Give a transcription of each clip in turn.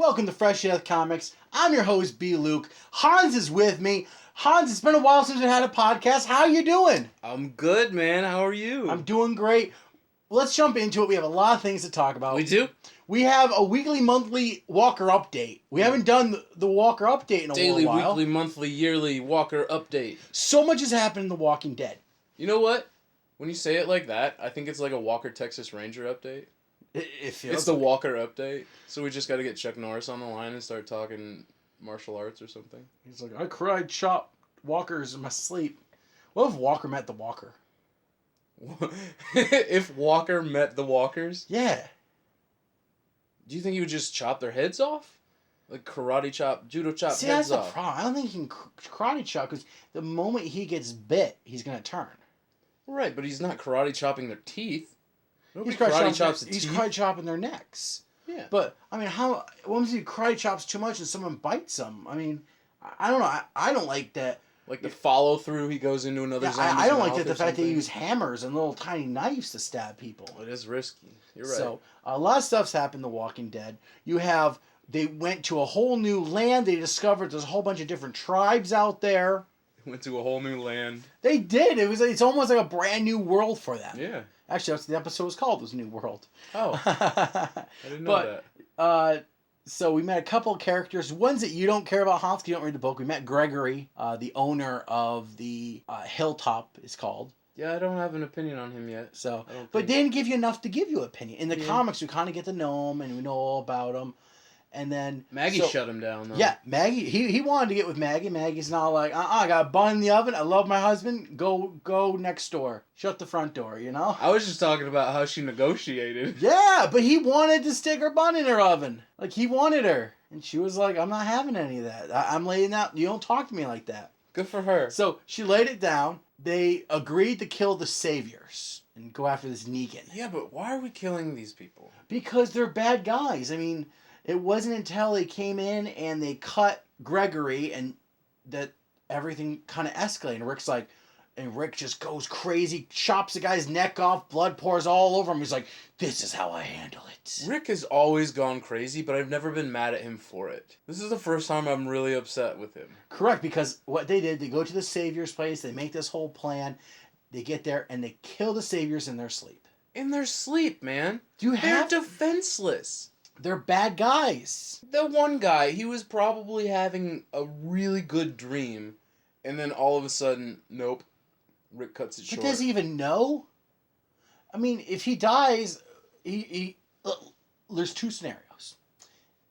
Welcome to Fresh Death Comics. I'm your host, B. Luke. Hans is with me. Hans, it's been a while since we had a podcast. How you doing? I'm good, man. How are you? I'm doing great. Let's jump into it. We have a lot of things to talk about. We do? We have a weekly, monthly Walker update. We haven't done the Walker update in a Daily, while. weekly, monthly, yearly Walker update. So much has happened in The Walking Dead. You know what? When you say it like that, I think it's like a Walker Texas Ranger update. It's the Walker update. So we just got to get Chuck Norris on the line and start talking martial arts or something. He's like, I cried chop walkers in my sleep. What if Walker met the Walker? If Walker met the Walkers? Yeah. Do you think he would just chop their heads off? Like karate chop, judo chop See, heads that's off? the problem. I don't think he can karate chop because the moment he gets bit, he's going to turn. Right, but he's not karate chopping their teeth. Nobody He's karate chops the He's teeth. karate chopping their necks. Yeah. But, I mean, once he karate chops too much and someone bites him, I mean, I don't know. I don't like that. Like the follow through, he goes into another zombie's I don't like mouth the or fact they something. use hammers and little tiny knives to stab people. It is risky. You're right. So, a lot of stuff's happened in The Walking Dead. They went to a whole new land. They discovered there's a whole bunch of different tribes out there. Went to a whole new land. They did. It's almost like a brand new world for them. Yeah. Actually, that's what the episode was called, was New World. Oh. I didn't know that. So we met a couple of characters, ones that you don't care about, Hans, 'cause you don't read the book. We met Gregory, the owner of the Hilltop, it's called. Yeah, I don't have an opinion on him yet. So, but they didn't give you enough to give you an opinion. In the comics, we kind of get to know him, and we know all about him. And then Maggie shut him down, though. Yeah, Maggie. He wanted to get with Maggie. Maggie's not like, I got a bun in the oven. I love my husband. Go next door. Shut the front door. You know. I was just talking about how she negotiated. Yeah, but he wanted to stick her bun in her oven. Like he wanted her, and she was like, I'm not having any of that. I'm laying out. You don't talk to me like that. Good for her. So she laid it down. They agreed to kill the saviors and go after this Negan. Yeah, but why are we killing these people? Because they're bad guys. I mean. It wasn't until they came in and they cut Gregory and that everything kind of escalated. And Rick just goes crazy, chops the guy's neck off, blood pours all over him. He's like, this is how I handle it. Rick has always gone crazy, but I've never been mad at him for it. This is the first time I'm really upset with him. Correct, because what they did, they go to the Savior's place, they make this whole plan, they get there, and they kill the Saviors in their sleep. In their sleep, man. They're defenseless. They're bad guys. The one guy, he was probably having a really good dream, and then all of a sudden, nope, Rick cuts it short. But does he even know? I mean, if he dies, there's two scenarios.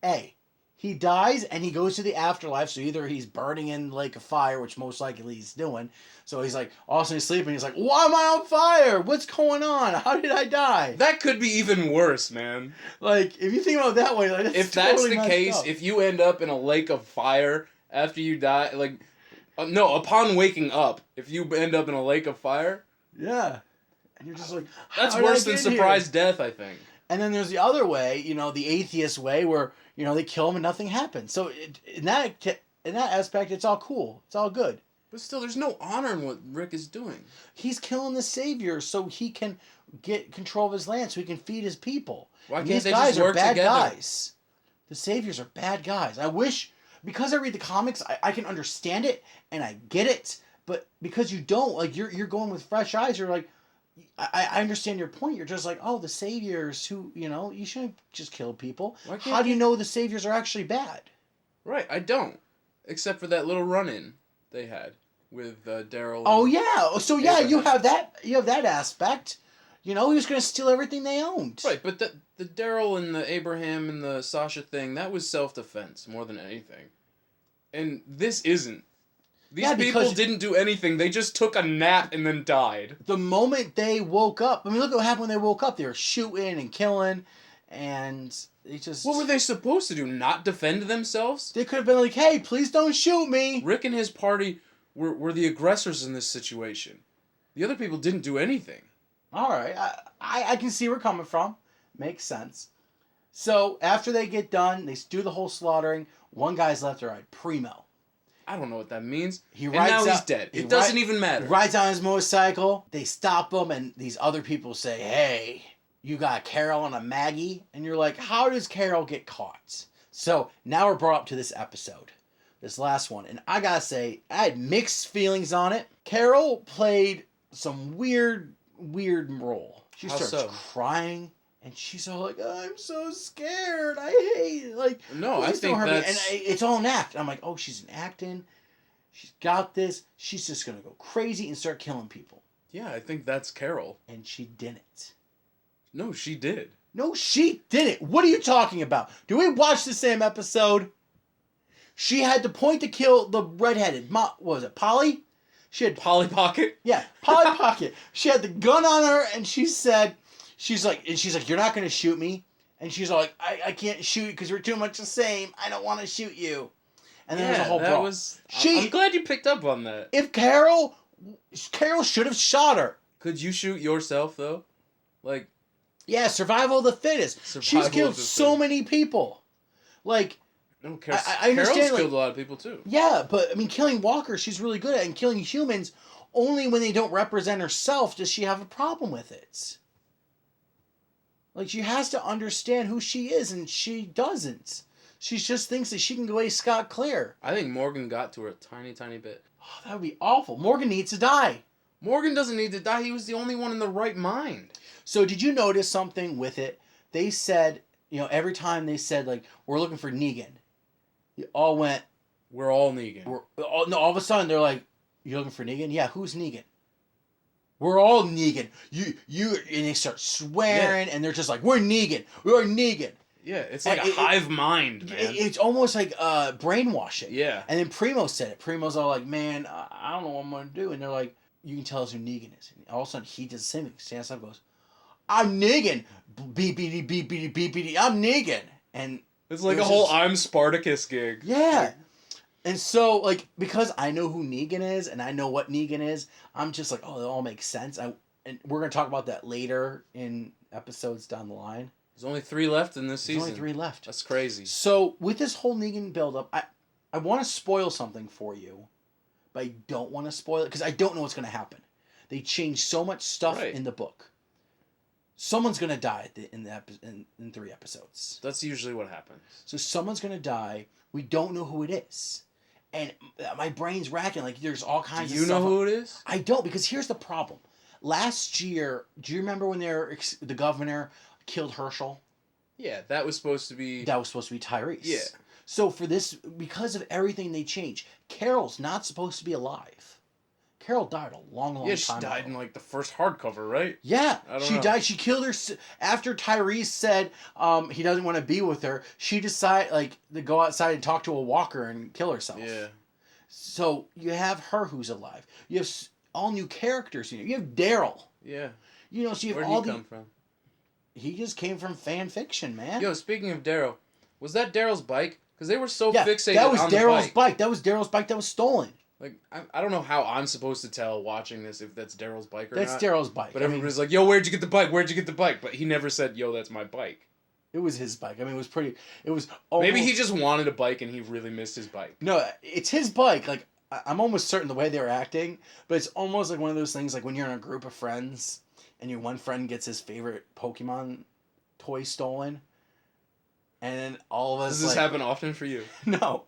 A, he dies and he goes to the afterlife, so either he's burning in the lake of fire, which most likely he's doing, so he's like, all of a sudden he's sleeping, he's like, why am I on fire? What's going on? How did I die? That could be even worse, man. Like, if you think about it that way, like, if that's the case, if you end up in a lake of fire after you die, like, no, upon waking up, if you end up in a lake of fire, yeah, and you're just like, that's worse than surprise death, I think. And then there's the other way, the atheist way, where they kill him and nothing happens. So in that aspect, it's all cool, it's all good. But still, there's no honor in what Rick is doing. He's killing the savior so he can get control of his land, so he can feed his people. Why can't they just work together? Guys. The saviors are bad guys. I wish, because I read the comics, I can understand it and I get it. But because you don't, like you're going with fresh eyes, you're like, I understand your point. You're just like, oh, the saviors who, you shouldn't just kill people. How do you know the saviors are actually bad? Right, I don't. Except for that little run-in they had with Daryl. Oh yeah, so yeah, Abraham. you have that aspect. He was going to steal everything they owned. Right, but the Daryl and the Abraham and the Sasha thing, that was self-defense more than anything. And this isn't. These people didn't do anything. They just took a nap and then died. The moment they woke up, I mean, look what happened when they woke up. They were shooting and killing, and they just... What were they supposed to do? Not defend themselves? They could have been like, hey, please don't shoot me. Rick and his party were the aggressors in this situation. The other people didn't do anything. All right. I can see where we're coming from. Makes sense. So, after they get done, they do the whole slaughtering. One guy's left to right, Primo. I don't know what that means. He's dead. It doesn't even matter. He rides on his motorcycle. They stop him, and these other people say, hey, you got Carol and a Maggie? And you're like, how does Carol get caught? So now we're brought up to this episode, this last one, and I gotta say, I had mixed feelings on it. Carol played some weird role. She How starts so? crying, and she's all like, "I'm so scared. I hate it." Like, No, I think and that's... it's all an act. I'm like, oh, she's an acting. She's got this. She's just gonna go crazy and start killing people. Yeah, I think that's Carol. And she didn't. No, she did. No, she didn't. What are you talking about? Do we watch the same episode? She had the point to kill the redheaded. What was it, Polly? She had Polly Pocket? Yeah, Polly Pocket. She had the gun on her, and she's like, you're not gonna shoot me. And she's like, I can't shoot you because we're too much the same. I don't want to shoot you. And then there's a whole brawl. I'm glad you picked up on that. If Carol should have shot her. Could you shoot yourself though? Like, yeah, survival of the fittest. She's killed so many people. Like, no, I understand. Carol's killed a lot of people too. Yeah, but I mean, killing walkers, she's really good at, and killing humans, only when they don't represent herself does she have a problem with it. Like, she has to understand who she is, and she doesn't. She just thinks that she can go away scot-clear. I think Morgan got to her a tiny, tiny bit. Oh, that would be awful. Morgan needs to die. Morgan doesn't need to die. He was the only one in the right mind. So did you notice something with it? They said, every time they said, like, we're looking for Negan, you all went, we're all Negan. All of a sudden, they're like, you're looking for Negan? Yeah, who's Negan? We're all Negan. You, and they start swearing, and they're just like, we're Negan. We're Negan. Yeah, it's like a hive mind, man. It's almost like brainwashing. Yeah. And then Primo said it. Primo's all like, man, I don't know what I'm going to do. And they're like, you can tell us who Negan is. And all of a sudden, he does the same thing. Stands up and goes, I'm Negan. BBD, BBD, BBD. I'm Negan. And it's like a whole I'm Spartacus gig. Yeah. And so, like, because I know who Negan is and I know what Negan is, I'm just like, oh, it all makes sense. And we're going to talk about that later in episodes down the line. There's only 3 left in this season. There's only 3 left. That's crazy. So, with this whole Negan buildup, I want to spoil something for you, but I don't want to spoil it because I don't know what's going to happen. They changed so much stuff in the book. Someone's going to die in 3 episodes. That's usually what happens. So, someone's going to die. We don't know who it is. And my brain's racking. Like, there's all kinds of stuff. Do you know who it is? I don't, because here's the problem. Last year, do you remember when the governor killed Herschel? Yeah, that was supposed to be Tyrese. Yeah. So for this, because of everything they changed, Carol's not supposed to be alive. Carol died a long time ago. Yeah, she died in like the first hardcover, right? Yeah, she died. She killed her after Tyrese said he doesn't want to be with her. She decided to go outside and talk to a walker and kill herself. Yeah. So you have her who's alive. You have all new characters. You have Daryl. Yeah. So you have Where'd all he come from? He just came from fan fiction, man. Yo, speaking of Daryl, was that Daryl's bike? Because they were so fixated that was on Daryl's the bike. That was Daryl's bike that was stolen. Like, I don't know how I'm supposed to tell watching this if that's Daryl's bike or not. That's Daryl's bike. But everybody's like, yo, where'd you get the bike? Where'd you get the bike? But he never said, yo, that's my bike. It was his bike. I mean, it was Maybe he just wanted a bike and he really missed his bike. No, it's his bike. Like, I'm almost certain the way they were acting, but it's almost like one of those things like when you're in a group of friends and your one friend gets his favorite Pokemon toy stolen, and then all of us. Does this happen often for you? No.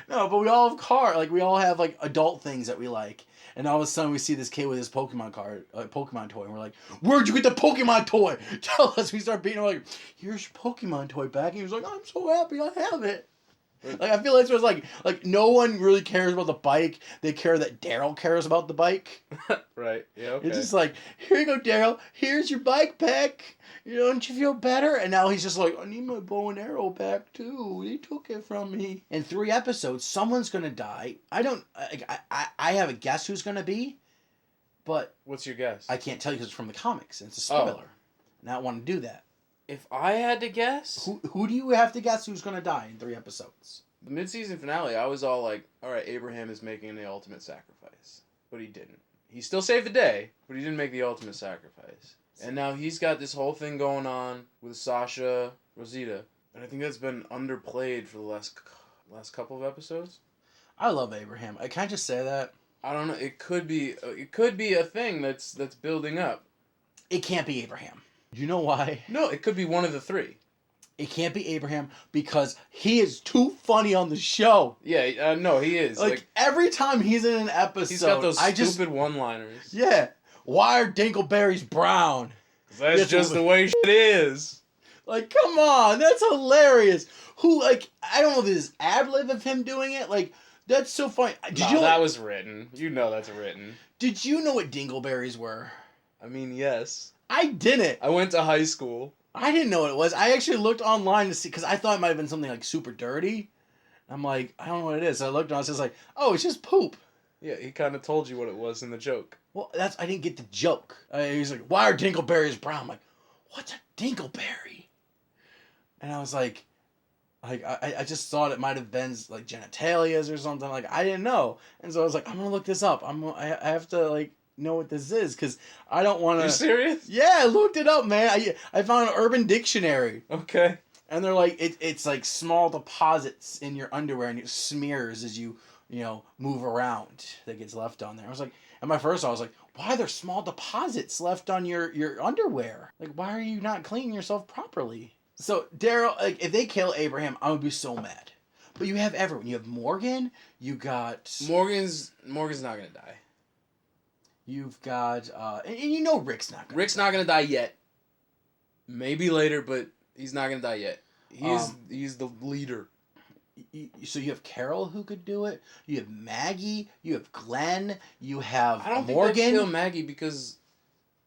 No, but we all have we all have like adult things that we like. And all of a sudden we see this kid with his Pokemon toy, and we're like, where'd you get the Pokemon toy? Tell us. We start beating him like, here's your Pokemon toy back. And he was like, I'm so happy I have it. Like, I feel like it was like no one really cares about the bike. They care that Daryl cares about the bike. Right. Yeah, okay. It's just like, here you go, Daryl. Here's your bike back. Don't you feel better? And now he's just like, I need my bow and arrow back too. They took it from me. In 3 episodes, someone's gonna die. I have a guess who's gonna be, but what's your guess? I can't tell you because it's from the comics. And it's a spoiler. And I don't want to do that. If I had to guess, who do you have to guess who's gonna die in 3 episodes? The mid-season finale, I was all like, all right, Abraham is making the ultimate sacrifice, but he didn't. He still saved the day, but he didn't make the ultimate sacrifice. And now he's got this whole thing going on with Sasha, Rosita, and I think that's been underplayed for the last couple of episodes. I love Abraham. I can't just say that. I don't know. It could be a thing that's building up. It can't be Abraham. You know why? No, it could be one of the 3. It can't be Abraham because he is too funny on the show. Yeah, no, he is. Like every time he's in an episode, he's got those stupid one-liners. Yeah. Why are dingleberries brown? That's just the way shit is. Like, come on, that's hilarious. Who, like, I don't know if this is ad-lib of him doing it. Like, that's so funny. That was written. You know that's written. Did you know what dingleberries were? I mean, yes. I didn't. I went to high school. I didn't know what it was. I actually looked online to see, because I thought it might have been something, like, super dirty. I'm like, I don't know what it is. So I looked on it, it's like, oh, it's just poop. Yeah, he kind of told you what it was in the joke. Well, I didn't get the joke. He's like, why are dingleberries brown? I'm like, what's a dingleberry? And I was like I just thought it might have been like genitalias or something. Like, I didn't know. And so I was like, I'm going to look this up. I have to, like, know what this is because I don't want to. You serious? Yeah, I looked it up, man. I found an Urban Dictionary. Okay. And they're like, it's like small deposits in your underwear and it smears as you move around that gets left on there. I was like, and my first thought I was like, why are there small deposits left on your underwear? Like, why are you not cleaning yourself properly? So, Daryl, like, if they kill Abraham, I would be so mad. But you have everyone. You have Morgan. You got... Morgan's not going to die. You've got... and Rick's not going to Rick's not going to die yet. Maybe later, but he's not going to die yet. He's the leader. So you have Carol who could do it. You have Maggie. You have Glenn. You have Morgan. I don't think they'd kill Maggie because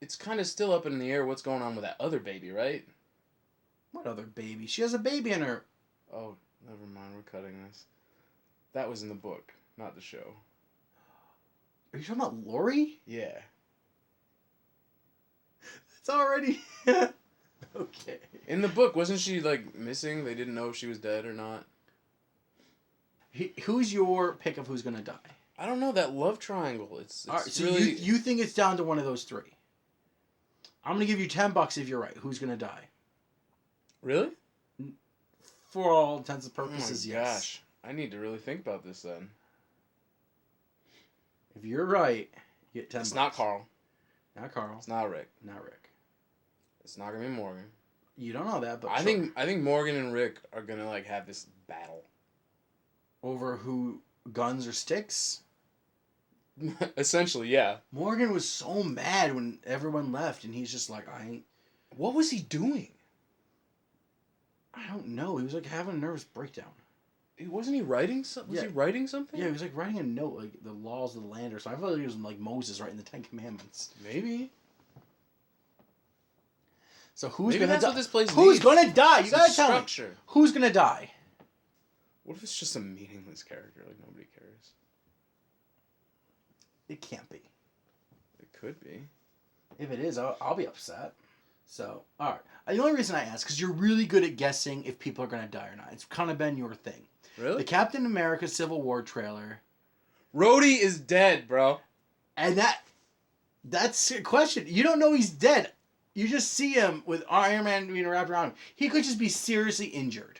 it's kind of still up in the air what's going on with that other baby, right? What other baby? She has a baby in her. Oh, never mind. We're cutting this. That was in the book, not the show. Are you talking about Lori? Yeah. It's already... Okay. In the book, wasn't she, like, missing? They didn't know if she was dead or not. Who's your pick of who's going to die? I don't know. That love triangle. It's all right, so really... you think it's down to one of those three. I'm going to give you $10 if you're right. Who's going to die? Really? For all intents and purposes, oh my yes. Gosh. I need to really think about this then. If you're right, you get $10. It's not Carl. Not Carl. It's not Rick. Not Rick. It's not gonna be Morgan. You don't know that, but I think Morgan and Rick are gonna like have this battle over who guns or sticks. Essentially, yeah. Morgan was so mad when everyone left, and he's just like, I ain't. What was he doing? I don't know. He was like having a nervous breakdown. Wasn't he writing something? Was he writing something? Yeah, he was like writing a note, like the laws of the land or something. I felt like he was like Moses writing the Ten Commandments. Maybe. So who's gonna die? Who's gonna die? You gotta tell me. Who's gonna die? What if it's just a meaningless character, like nobody cares? It can't be. It could be. If it is, I'll be upset. So, all right. The only reason I ask because you're really good at guessing if people are gonna die or not. It's kind of been your thing. Really? The Captain America Civil War trailer. Rhodey is dead, bro. And that's a question. You don't know he's dead. You just see him with Iron Man being wrapped around him. He could just be seriously injured.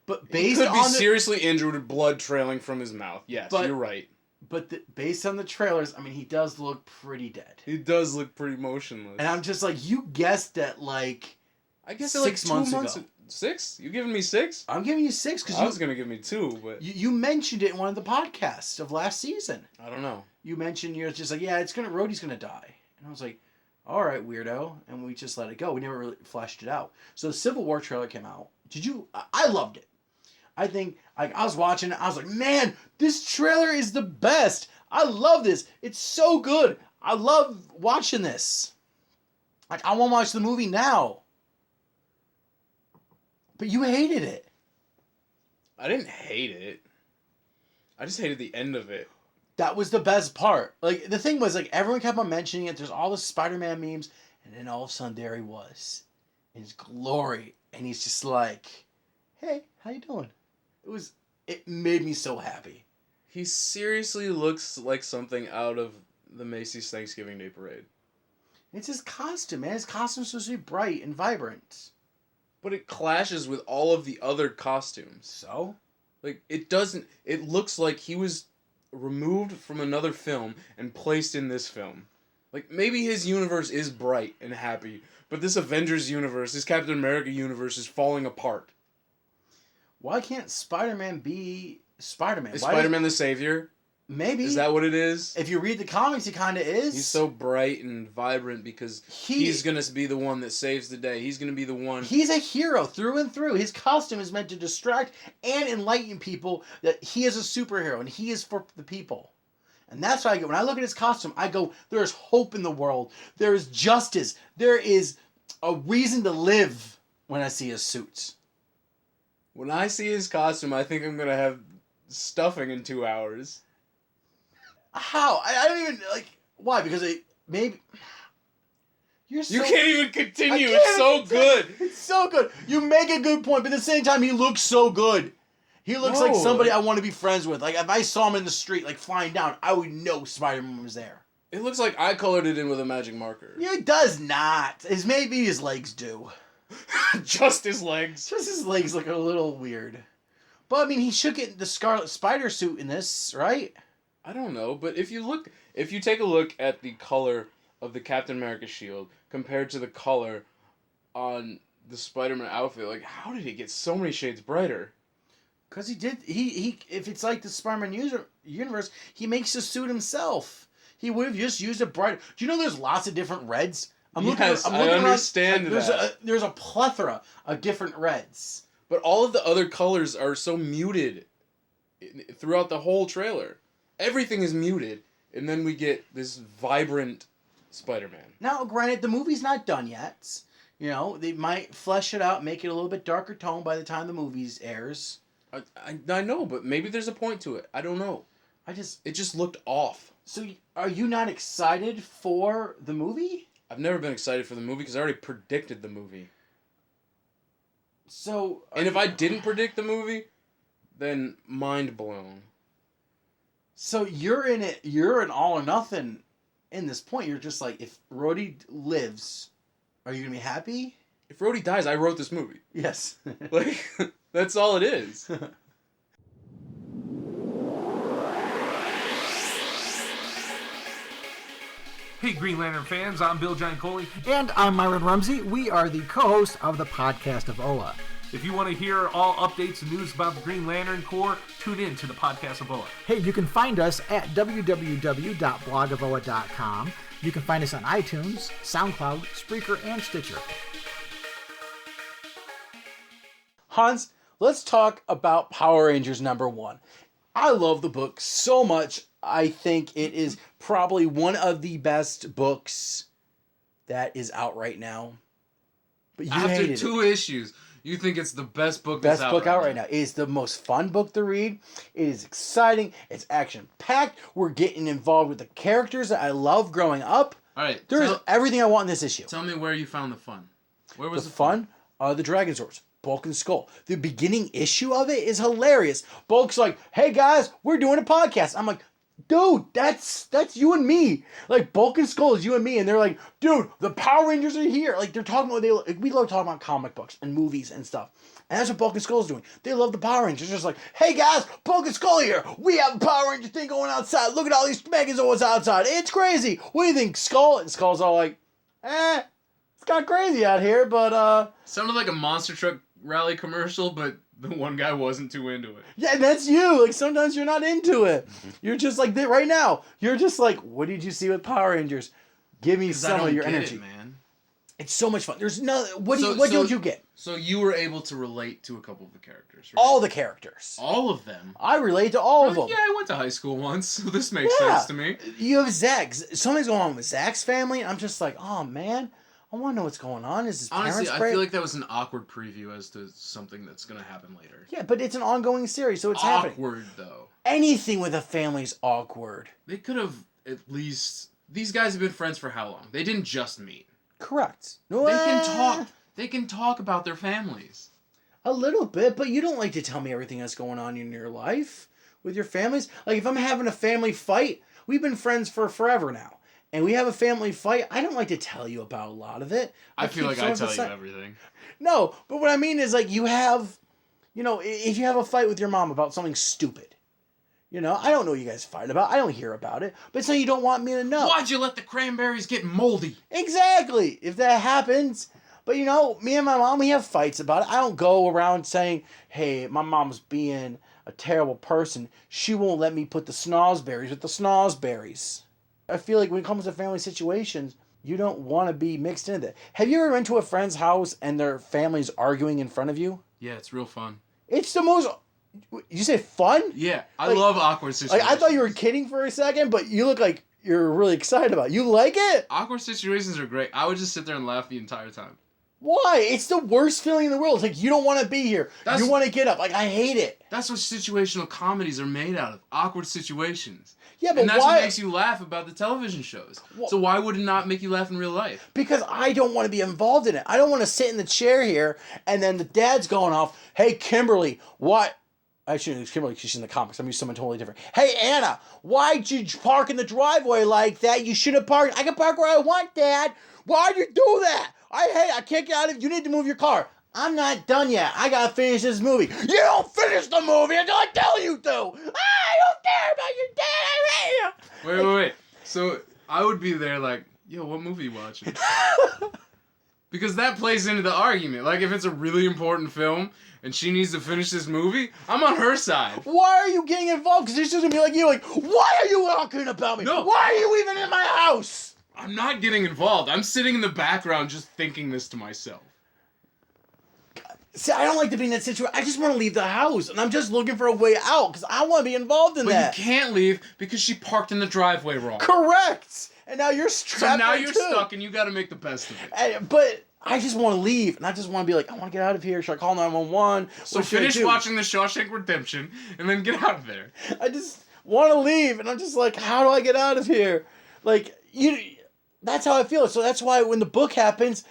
But based on he could be seriously injured with blood trailing from his mouth. Yes, you're right. But based on the trailers, I mean, he does look pretty dead. He does look pretty motionless. And I'm just like, you guessed at like... I guess 6 months ago. 6? You giving me 6? I'm giving you 6 because I was going to give me 2, but... You mentioned it in one of the podcasts of last season. I don't know. You mentioned you're just like, yeah, Rhodey's going to die. And I was like, all right, weirdo. And we just let it go. We never really fleshed it out. So the Civil War trailer came out. I loved it. I think, like, I was watching it. I was like, man, this trailer is the best. I love this. It's so good. I love watching this. Like, I want to watch the movie now. But you hated it. I didn't hate it. I just hated the end of it. That was the best part. Like, the thing was, like, everyone kept on mentioning it. There's all the Spider-Man memes. And then all of a sudden, there he was. In his glory. And he's just like, hey, how you doing? It made me so happy. He seriously looks like something out of the Macy's Thanksgiving Day Parade. It's his costume, man. His costume's supposed to be bright and vibrant. But it clashes with all of the other costumes. So? Like, it doesn't... It looks like he was removed from another film and placed in this film. Like, maybe his universe is bright and happy, But this Avengers universe, this Captain America universe is falling apart. Why can't Spider-Man be Spider-Man? Is Spider-Man the savior? Maybe. Is that what it is? If you read the comics, he kind of is. He's so bright and vibrant because he's going to be the one that saves the day. He's going to be the one. He's a hero through and through. His costume is meant to distract and enlighten people that he is a superhero and he is for the people. And that's why when I look at his costume, I go, there's hope in the world. There is justice. There is a reason to live when I see his suit. When I see his costume, I think I'm going to have stuffing in 2 hours. How? I don't even, why? Because maybe... You can't even continue. It's so good. It's so good. You make a good point, but at the same time, he looks so good. He looks like somebody I want to be friends with. Like, if I saw him in the street, flying down, I would know Spider-Man was there. It looks like I colored it in with a magic marker. Yeah, it does not. Maybe his legs do. Just his legs. Just his legs look a little weird. But, I mean, he should get the Scarlet Spider suit in this, right? I don't know, but if you take a look at the color of the Captain America shield compared to the color on the Spider-Man outfit, how did it get so many shades brighter? Because he if it's like the Spider-Man universe, he makes the suit himself. He would have just used a brighter. Do you know there's lots of different reds? I'm looking I understand around, there's a plethora of different reds. But all of the other colors are so muted throughout the whole trailer. Everything is muted, and then we get this vibrant Spider-Man. Now, granted, the movie's not done yet. You know, they might flesh it out, make it a little bit darker tone by the time the movie airs. I know, but maybe there's a point to it. I don't know. It just looked off. So, are you not excited for the movie? I've never been excited for the movie because I already predicted the movie. So... And if I didn't predict the movie, then mind blown. So you're in it. You're an all or nothing in this point. You're just like, if Rhodey lives, are you gonna be happy? If Rhodey dies, I wrote this movie. Yes. That's all it is. Hey, Green Lantern fans, I'm Bill John Coley. And I'm Myron Rumsey. We are the co-hosts of the podcast of OA. If you want to hear all updates and news about the Green Lantern Corps, tune in to the podcast of OA. Hey, you can find us at www.blogofoa.com. You can find us on iTunes, SoundCloud, Spreaker, and Stitcher. Hans, let's talk about Power Rangers #1. I love the book so much. I think it is probably one of the best books that is out right now. But you after 2 issues, you think it's the best book that's out right now. It is the most fun book to read. It is exciting. It's action-packed. We're getting involved with the characters that I love growing up. All right. There's everything I want in this issue. Tell me where you found the fun. Where was the fun? The Dragon Swords. Bulk and Skull. The beginning issue of it is hilarious. Bulk's like, hey guys, we're doing a podcast. I'm like, dude, that's you and me. Bulk and Skull is you and me, and they're like, dude, the Power Rangers are here. They're talking about we love talking about comic books and movies and stuff, and that's what Bulk and Skull is doing. They love the Power Rangers. Just like, hey guys, Bulk and Skull here. We have a Power Ranger thing going outside. Look at all these Megazords outside. It's crazy. What do you think, Skull? And Skull's all like, it's kind of crazy out here, but sounded like a monster truck rally commercial, but the one guy wasn't too into it. Yeah, that's you. Sometimes you're not into it. You're just like right now. You're just like, what did you see with Power Rangers? Give me some of your energy, man. It's so much fun. There's no. What don't you get? So you were able to relate to a couple of the characters, right? All the characters. All of them. I relate to all of them. Yeah, I went to high school once, so this makes sense to me. You have Zach. Something's going on with Zach's family, and I'm just like, oh man. I want to know what's going on. Is his Honestly, parents I feel like that was an awkward preview as to something that's going to happen later. Yeah, but it's an ongoing series, so it's happening. Awkward, though. Anything with a family's awkward. They could have at least... These guys have been friends for how long? They didn't just meet. Correct. No, they can talk. They can talk about their families. A little bit, but you don't like to tell me everything that's going on in your life with your families. If I'm having a family fight, we've been friends for forever now. And we have a family fight, I don't like to tell you about a lot of it. I feel like I tell you everything. No, but what I mean is you have, if you have a fight with your mom about something stupid, You know, I don't know what you guys fight about. I don't hear about it. But it's not you don't want me to know. Why'd you let the cranberries get moldy? Exactly. If that happens. But, you know, me and my mom, we have fights about it. I don't go around saying, hey, my mom's being a terrible person. She won't let me put the snozberries with the snozberries. I feel like when it comes to family situations, you don't want to be mixed into that. Have you ever been to a friend's house and their family's arguing in front of you? Yeah, it's real fun. It's the most... You say fun? Yeah, I love awkward situations. Like, I thought you were kidding for a second, but you look like you're really excited about it. You like it? Awkward situations are great. I would just sit there and laugh the entire time. Why? It's the worst feeling in the world. It's like, you don't want to be here. You want to get up. Like, I hate it. That's what situational comedies are made out of. Awkward situations. Yeah, but and that's why? what makes you laugh about the television shows. So why would it not make you laugh in real life? Because I don't want to be involved in it. I don't want to sit in the chair here and then the dad's going off, hey, Kimberly, what? Actually, it's Kimberly, she's in the comics. I'm using someone totally different. Hey, Anna, why'd you park in the driveway like that? You should have parked. I can park where I want, Dad. Why'd you do that? I can't get out of it. You need to move your car. I'm not done yet. I gotta finish this movie. You don't finish the movie until I tell you to. I don't care about your dad. I hate you. Wait. So I would be there like, yo, what movie you watching? Because that plays into the argument. Like, if it's a really important film and she needs to finish this movie, I'm on her side. Why are you getting involved? Because she's just gonna be like you, like, why are you talking about me? No. Why are you even in my house? I'm not getting involved. I'm sitting in the background just thinking this to myself. See, I don't like to be in that situation. I just want to leave the house, and I'm just looking for a way out because I want to be involved in that. But you can't leave because she parked in the driveway wrong. Correct. And now you're strapped. So now you're too. stuck, and you got to make the best of it. But I just want to leave, and I just want to be like, I want to get out of here. Should I call 911? So finish watching The Shawshank Redemption, and then get out of there. I just want to leave, and I'm just like, how do I get out of here? Like, that's how I feel. So that's why when the book happens,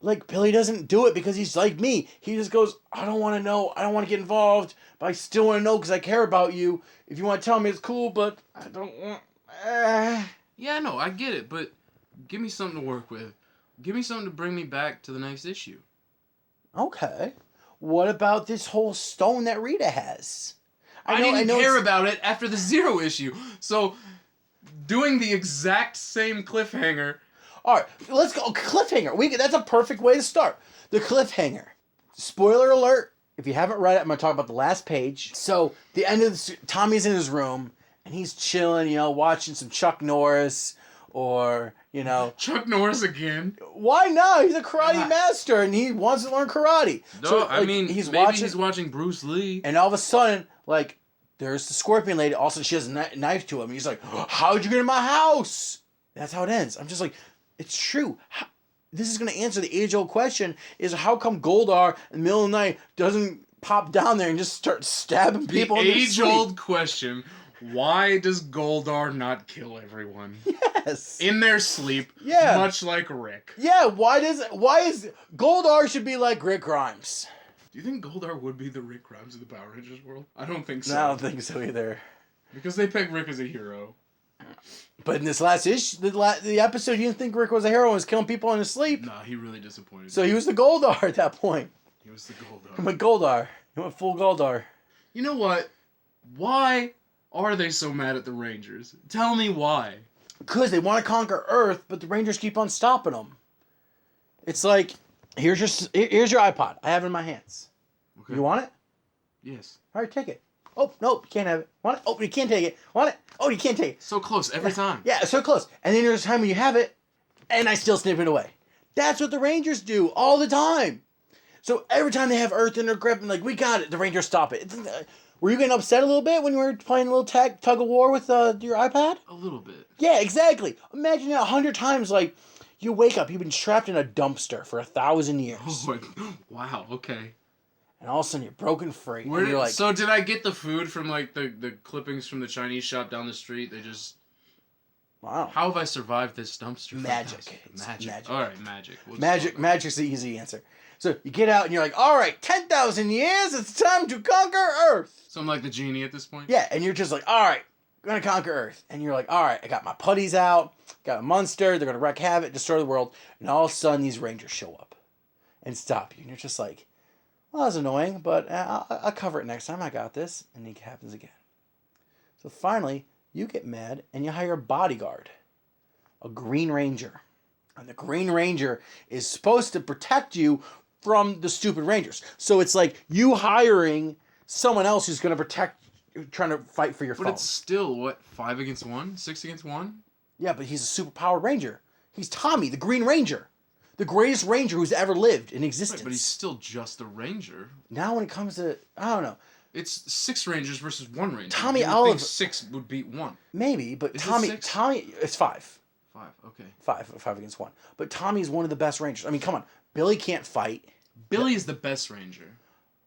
like, Billy doesn't do it because he's like me. He just goes, I don't want to know. I don't want to get involved, but I still want to know because I care about you. If you want to tell me, it's cool, but I don't want... Yeah, no, I get it, but give me something to work with. Give me something to bring me back to the next issue. Okay. What about this whole stone that Rita has? I didn't care about it after the 0 issue. So, doing the exact same cliffhanger... All right, let's go. Cliffhanger. That's a perfect way to start. The cliffhanger. Spoiler alert. If you haven't read it, I'm going to talk about the last page. So, the end of this, Tommy's in his room, and he's chilling, watching some Chuck Norris, or, Chuck Norris again? Why not? He's a karate master, and he wants to learn karate. No, so, he's watching Bruce Lee. And all of a sudden, there's the Scorpion Lady. Also, she has a knife to him. He's like, how'd you get in my house? That's how it ends. I'm just like... It's true. This is going to answer the age-old question, is how come Goldar in the middle of the night doesn't pop down there and just start stabbing people in their sleep? The age-old question, why does Goldar not kill everyone? Yes. In their sleep, much like Rick. Yeah, why is Goldar should be like Rick Grimes? Do you think Goldar would be the Rick Grimes of the Power Rangers world? I don't think so. No, I don't think so either. Because they peg Rick as a hero. But in this last issue, the episode, you didn't think Rick was a hero and was killing people in his sleep. Nah, he really disappointed So me. he was the Goldar at that point. He was the Goldar. He went Goldar. He went full Goldar. You know what? Why are they so mad at the Rangers? Tell me why. Because they want to conquer Earth, but the Rangers keep on stopping them. It's like, here's your iPod. I have it in my hands. Okay. You want it? Yes. All right, take it. Oh, no, you can't have it. Want it? Oh, you can't take it. Want it? Oh, you can't take it. So close every time. Yeah, so close. And then there's a time when you have it, and I still snip it away. That's what the Rangers do all the time. So every time they have Earth in their grip, and we got it, the Rangers stop it. Were you getting upset a little bit when you were playing a little tug of war with your iPad? A little bit. Yeah, exactly. Imagine that 100 times, you wake up, you've been trapped in a dumpster for 1,000 years. Oh, wow, okay. And all of a sudden you're broken free. So did I get the food from the clippings from the Chinese shop down the street? They just... Wow. How have I survived this dumpster? Magic. Magic. All right, magic. Magic's the easy answer. So you get out and you're like, all right, 10,000 years, it's time to conquer Earth. So I'm like the genie at this point? Yeah, and you're just like, all right, we're going to conquer Earth. And you're like, all right, I got my putties out, got a Munster, they're going to wreak havoc, destroy the world. And all of a sudden these Rangers show up and stop you. And you're just like, well, that's annoying, but I'll cover it next time. I got this. And it happens again. So finally, you get mad and you hire a bodyguard, a Green Ranger. And the Green Ranger is supposed to protect you from the stupid Rangers. So it's like you hiring someone else who's going to protect, trying to fight for your phone. But it's still, what, 5 against 1? 6 against 1? Yeah, but he's a superpowered Ranger. He's Tommy, the Green Ranger. The greatest Ranger who's ever lived in existence. Right, but he's still just a Ranger. Now when it comes to, I don't know. It's 6 Rangers versus 1 Ranger. Tommy you would Oliver. think 6 would beat 1. Maybe, but Is it Tommy, 6? it's 5. 5, okay. 5 against 1. But Tommy's one of the best Rangers. I mean, come on. Billy can't fight. Billy is the best Ranger.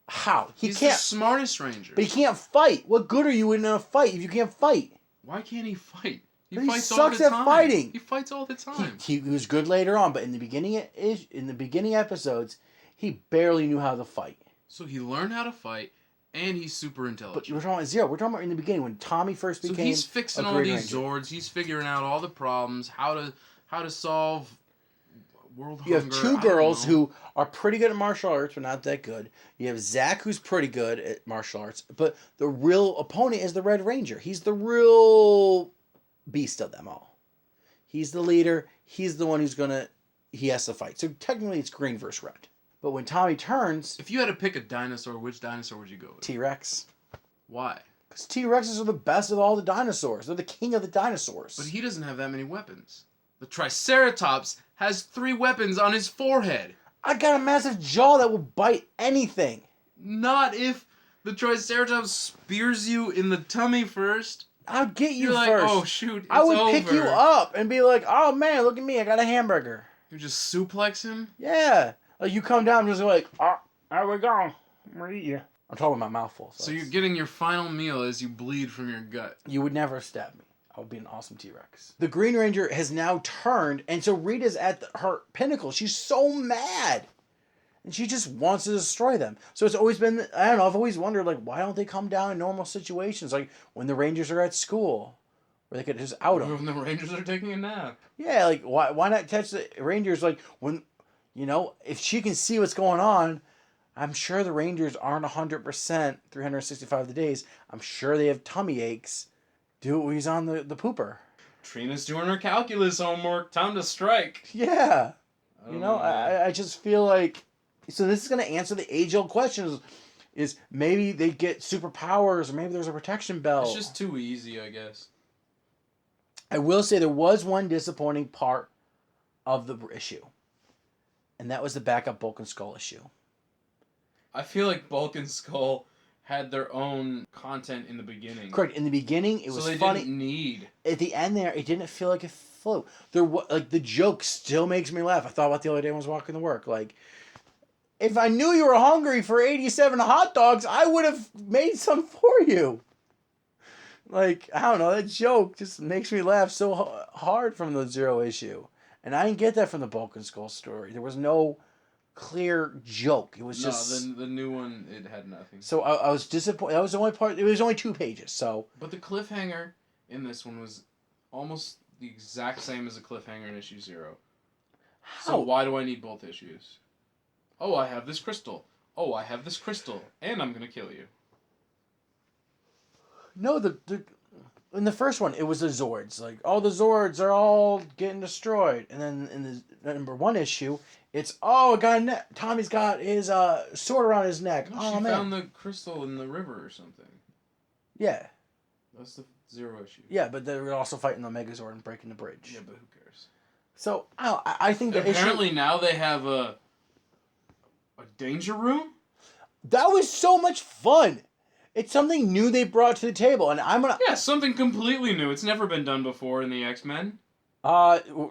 How? He's can't. the smartest Ranger. But he can't fight. What good are you in a fight if you can't fight? Why can't he fight? He fights all sucks the at time. fighting. He fights all the time. He was good later on, but in the beginning episodes, he barely knew how to fight. So he learned how to fight, and he's super But intelligent. we're talking about Zero. We're talking about in the beginning when Tommy first became. So he's fixing a all Green these Ranger. Zords. He's figuring out all the problems, how to solve world You have hunger. two I don't girls know. who are pretty good at martial arts, but not that good. You have Zach, who's pretty good at martial arts, but the real opponent is the Red Ranger. He's the real beast of them all. He's the leader. He's the one he has to fight. So technically it's green versus red. But when Tommy turns, If you had to pick a dinosaur, which dinosaur would you go with? T-Rex. Why? Because T-Rexes are the best of all the dinosaurs. They're the king of the dinosaurs. But he doesn't have that many weapons. The Triceratops has 3 weapons on his forehead. I got a massive jaw that will bite anything. Not if the Triceratops spears you in the tummy first. I'll get you You're like, first. oh shoot, it's I would over. pick you up and be like, oh man, look at me, I got a hamburger. You just suplex him? Yeah. Like you come down and just like, oh, there we go. I'm gonna eat you. I'm talking with my mouth full. So you're getting your final meal as you bleed from your gut. You would never stab me. I would be an awesome T-Rex. The Green Ranger has now turned, and so Rita's at her pinnacle. She's so mad. And she just wants to destroy them. So it's always been, I don't know, I've always wondered, like, why don't they come down in normal situations? Like, when the Rangers are at school, where they could just out them. When the Rangers are taking a nap. Yeah, like, why not touch the Rangers? Like, when, you know, if she can see what's going on, I'm sure the Rangers aren't 100% 365 days. I'm sure they have tummy aches. Do it when he's on the pooper. Trina's doing her calculus homework. Time to strike. Yeah. Oh, You know, man. I just feel like... So this is going to answer the age-old question is maybe they get superpowers or maybe there's a protection belt. It's just too easy, I guess. I will say there was one disappointing part of the issue. And that was the backup Bulk and Skull issue. I feel like Bulk and Skull had their own content in the beginning. Correct. In the beginning, it was so they funny. didn't need. At the end there, it didn't feel like it flew. There was, like, the joke still makes me laugh. I thought about the other day when I was walking to work. Like, if I knew you were hungry for 87 hot dogs, I would have made some for you. Like, I don't know, that joke just makes me laugh so hard from the Zero issue. And I didn't get that from the Bulk and Skull story. There was no clear joke. It was just... the new one, it had nothing. So I was disappointed. That was the only part... It was only 2 pages, so... But the cliffhanger in this one was almost the exact same as the cliffhanger in issue 0. How? So why do I need both issues? Oh, I have this crystal. Oh, I have this crystal. And I'm going to kill you. No, in the first one, it was the Zords. Like, oh, the Zords are all getting destroyed. And then in the number 1 issue, it's, oh, Tommy's got his sword around his neck. No, oh, she man. found the crystal in the river or something. Yeah. That's the 0 issue. Yeah, but they were also fighting the Megazord and breaking the bridge. Yeah, but who cares? So, I think the Apparently issue... now they have a danger room? That was so much fun! It's something new they brought to the table, and I'm gonna... Yeah, something completely new. It's never been done before in the X-Men.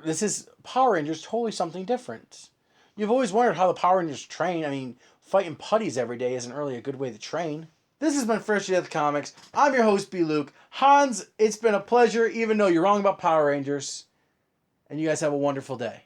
This is Power Rangers, totally something different. You've always wondered how the Power Rangers train. I mean, fighting putties every day isn't really a good way to train. This has been Fresh Death Comics. I'm your host, B. Luke. Hans, it's been a pleasure, even though you're wrong about Power Rangers. And you guys have a wonderful day.